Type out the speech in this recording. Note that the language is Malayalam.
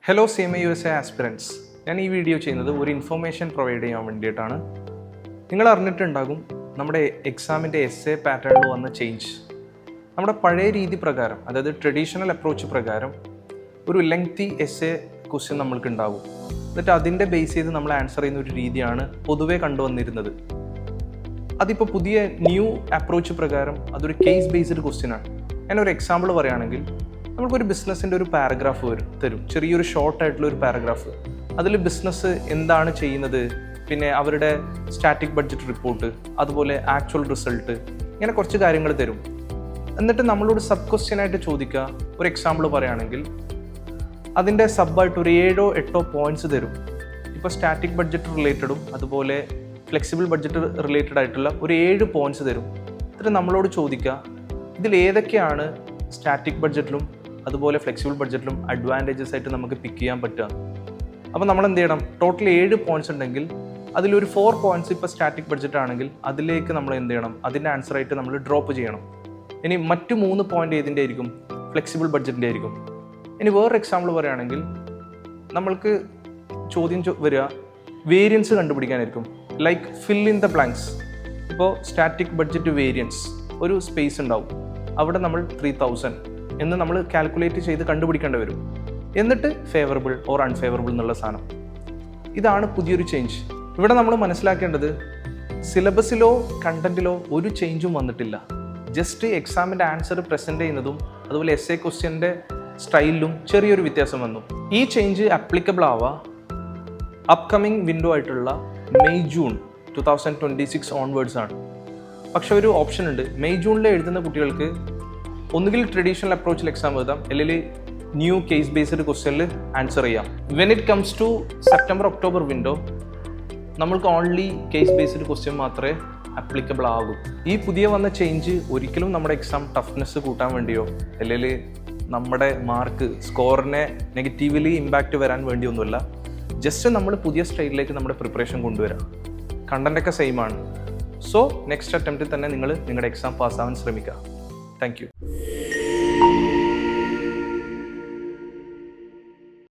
Hello CMA USA aspirants. ഞാൻ ഈ വീഡിയോ ചെയ്യുന്നത് ഒരു ഇൻഫർമേഷൻ പ്രൊവൈഡ് ചെയ്യാൻ വേണ്ടിയിട്ടാണ്. നിങ്ങൾ അറിഞ്ഞിട്ടുണ്ടാകും നമ്മുടെ എക്സാമിൻ്റെ എസ്സേ പാറ്റേണിൽ വന്ന ചേഞ്ച്. നമ്മുടെ പഴയ രീതി പ്രകാരം, അതായത് ട്രഡീഷണൽ അപ്രോച്ച് പ്രകാരം ഒരു ലെങ്തി എസ്സേ ക്വസ്റ്റ്യൻ നമ്മൾക്ക് ഉണ്ടാകും. എന്നിട്ട് അതിൻ്റെ ബേസ് ചെയ്ത് നമ്മൾ ആൻസർ ചെയ്യുന്ന ഒരു രീതിയാണ് പൊതുവെ കണ്ടുവന്നിരുന്നത്. അതിപ്പോൾ പുതിയ ന്യൂ അപ്രോച്ച് പ്രകാരം അതൊരു കേസ് ബേസ്ഡ് ക്വസ്റ്റ്യനാണ്. ഞാനൊരു എക്സാമ്പിൾ പറയുകയാണെങ്കിൽ, നമുക്കൊരു ബിസിനസ്സിൻ്റെ ഒരു പാരഗ്രാഫ് തരും, ചെറിയൊരു ഷോർട്ടായിട്ടുള്ള ഒരു പാരഗ്രാഫ്. അതിൽ ബിസിനസ് എന്താണ് ചെയ്യുന്നത്, പിന്നെ അവരുടെ സ്റ്റാറ്റിക് ബഡ്ജറ്റ് റിപ്പോർട്ട്, അതുപോലെ ആക്ച്വൽ റിസൾട്ട്, ഇങ്ങനെ കുറച്ച് കാര്യങ്ങൾ തരും. എന്നിട്ട് നമ്മളോട് സബ് ക്വസ്റ്റ്യനായിട്ട് ചോദിക്കുക. ഒരു എക്സാമ്പിൾ പറയുകയാണെങ്കിൽ, അതിൻ്റെ സബ്ബായിട്ട് ഒരു 7-8 പോയിന്റ്സ് തരും. ഇപ്പോൾ സ്റ്റാറ്റിക് ബഡ്ജറ്റ് റിലേറ്റഡും അതുപോലെ ഫ്ലെക്സിബിൾ ബഡ്ജറ്റ് റിലേറ്റഡ് ആയിട്ടുള്ള ഒരു 7 പോയിന്റ്സ് തരും. എന്നിട്ട് നമ്മളോട് ചോദിക്കുക, ഇതിൽ ഏതൊക്കെയാണ് സ്റ്റാറ്റിക് ബഡ്ജറ്റിലും അതുപോലെ ഫ്ലെക്സിബിൾ ബഡ്ജറ്റിലും അഡ്വാൻറ്റേജസ് ആയിട്ട് നമുക്ക് പിക്ക് ചെയ്യാൻ പറ്റുക. അപ്പോൾ നമ്മൾ എന്ത് ചെയ്യണം, ടോട്ടൽ 7 പോയിന്റ്സ് ഉണ്ടെങ്കിൽ അതിലൊരു 4 പോയിന്റ്സ് ഇപ്പോൾ സ്റ്റാറ്റിക് ബഡ്ജറ്റ് ആണെങ്കിൽ അതിലേക്ക് നമ്മൾ എന്ത് ചെയ്യണം, അതിൻ്റെ ആൻസറായിട്ട് നമ്മൾ ഡ്രോപ്പ് ചെയ്യണം. ഇനി മറ്റു 3 പോയിന്റ് ഏതിൻ്റെ ആയിരിക്കും, ഫ്ലെക്സിബിൾ ബഡ്ജറ്റിൻ്റെ ആയിരിക്കും. ഇനി വേറൊരു എക്സാമ്പിൾ പറയുകയാണെങ്കിൽ, നമ്മൾക്ക് ചോദ്യം വരിക വേരിയൻസ് കണ്ടുപിടിക്കാനായിരിക്കും. Like fill in the blanks. ഇപ്പോൾ സ്റ്റാറ്റിക് ബഡ്ജറ്റ് വേരിയൻസ് ഒരു സ്പേസ് ഉണ്ടാവും, അവിടെ നമ്മൾ 3000 എന്ന് നമ്മൾ കാൽക്കുലേറ്റ് ചെയ്ത് കണ്ടുപിടിക്കേണ്ടി വരും. എന്നിട്ട് ഫേവറബിൾ ഓർ അൺഫേവറബിൾ എന്നുള്ള സാധനം. ഇതാണ് പുതിയൊരു ചേഞ്ച്. ഇവിടെ നമ്മൾ മനസ്സിലാക്കേണ്ടത്, സിലബസിലോ കണ്ടന്റിലോ ഒരു ചേഞ്ചും വന്നിട്ടില്ല. ജസ്റ്റ് എക്സാമിൻ്റെ ആൻസർ പ്രസൻറ്റ് ചെയ്യുന്നതും അതുപോലെ എസ്സേ ക്വസ്റ്റ്യൻ്റെ സ്റ്റൈലിലും ചെറിയൊരു വ്യത്യാസം വന്നു. ഈ ചേഞ്ച് ആപ്ലിക്കബിൾ ആവുക അപ്കമിങ് വിൻഡോ ആയിട്ടുള്ള മെയ് ജൂൺ 2026 ഓൺവേർഡ്സ് ആണ്. പക്ഷെ ഒരു ഓപ്ഷൻ ഉണ്ട്. മെയ് ജൂണിൽ എഴുതുന്ന കുട്ടികൾക്ക് ഒന്നുകിൽ ട്രഡീഷണൽ അപ്രോച്ചിൽ എക്സാം എഴുതാം, അല്ലെങ്കിൽ ന്യൂ കേസ് ബേസ്ഡ് ക്വസ്റ്റ്യനിൽ ആൻസർ ചെയ്യാം. When it comes to September October window, നമ്മൾക്ക് ഓൺലി കേസ് ബേസ്ഡ് ക്വസ്റ്റ്യൻ മാത്രമേ ആപ്ലിക്കബിൾ ആകൂ. ഈ പുതിയ വന്ന ചേഞ്ച് ഒരിക്കലും നമ്മുടെ എക്സാം ടഫ്നെസ് കൂട്ടാൻ വേണ്ടിയോ അല്ലെങ്കിൽ നമ്മുടെ മാർക്ക് സ്കോറിനെ നെഗറ്റീവ്ലി ഇമ്പാക്റ്റ് വരാൻ വേണ്ടിയൊന്നുമല്ല. ജസ്റ്റ് നമ്മൾ പുതിയ സ്റ്റൈലിലേക്ക് നമ്മുടെ പ്രിപ്പറേഷൻ കൊണ്ടുവരാം. കണ്ടൻ്റൊക്കെ സെയിം ആണ്. സോ നെക്സ്റ്റ് അറ്റംപ്റ്റിൽ തന്നെ നിങ്ങൾ നിങ്ങളുടെ എക്സാം പാസ്സാവാൻ ശ്രമിക്കുക. Thank you.